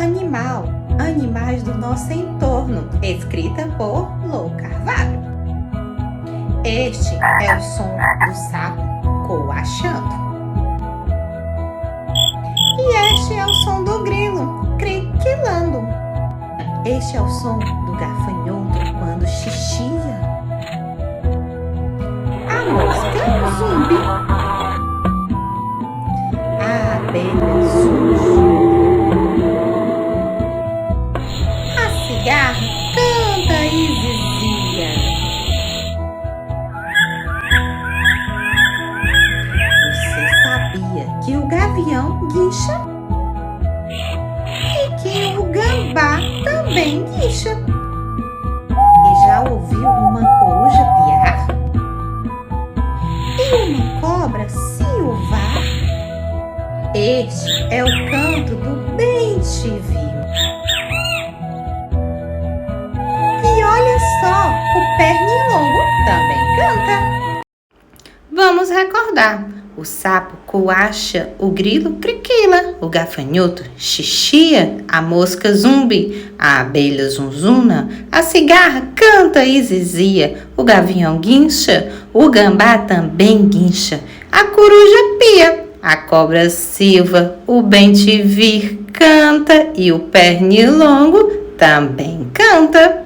animal, animais do nosso entorno, escrita por Lô Carvalho. Este é o som do sapo coachando. E este é o som do grilo criquilando. Este é o som do gafanhoto quando xixia. A mosca zumbi. A abelha zumbi. A cigarra canta e zizia. Você sabia que o gavião guincha? E que o gambá também guincha? E já ouviu uma coruja piar? E uma cobra silvar? Este é o canto do bem-te-vi. E olha só, o pernilongo também canta. Vamos recordar. O sapo coacha, o grilo criquila, o gafanhoto xixia, a mosca zumbi, a abelha zunzuna, a cigarra canta e zizia, o gavião guincha, o gambá também guincha, a coruja pia, a cobra silva, o bem-te-vir canta e o pernilongo também canta.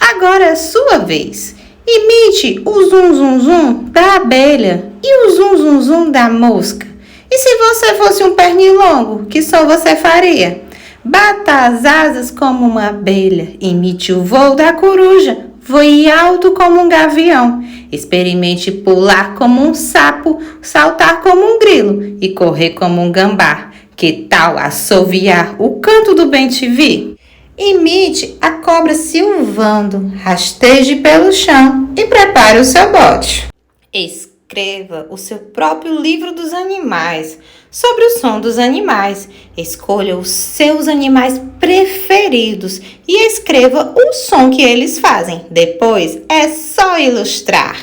Agora é a sua vez. Imite o zum zum zum da abelha e o zum zum zum da mosca. E se você fosse um pernilongo, que som você faria? Bata as asas como uma abelha, imite o voo da coruja, voe alto como um gavião. Experimente pular como um sapo, saltar como um grilo e correr como um gambá. Que tal assoviar o canto do bem-te-vi? Imite a cobra silvando, rasteje pelo chão e prepare o seu bote. Escreva o seu próprio livro dos animais, sobre o som dos animais. Escolha os seus animais preferidos e escreva o som que eles fazem. Depois é só ilustrar.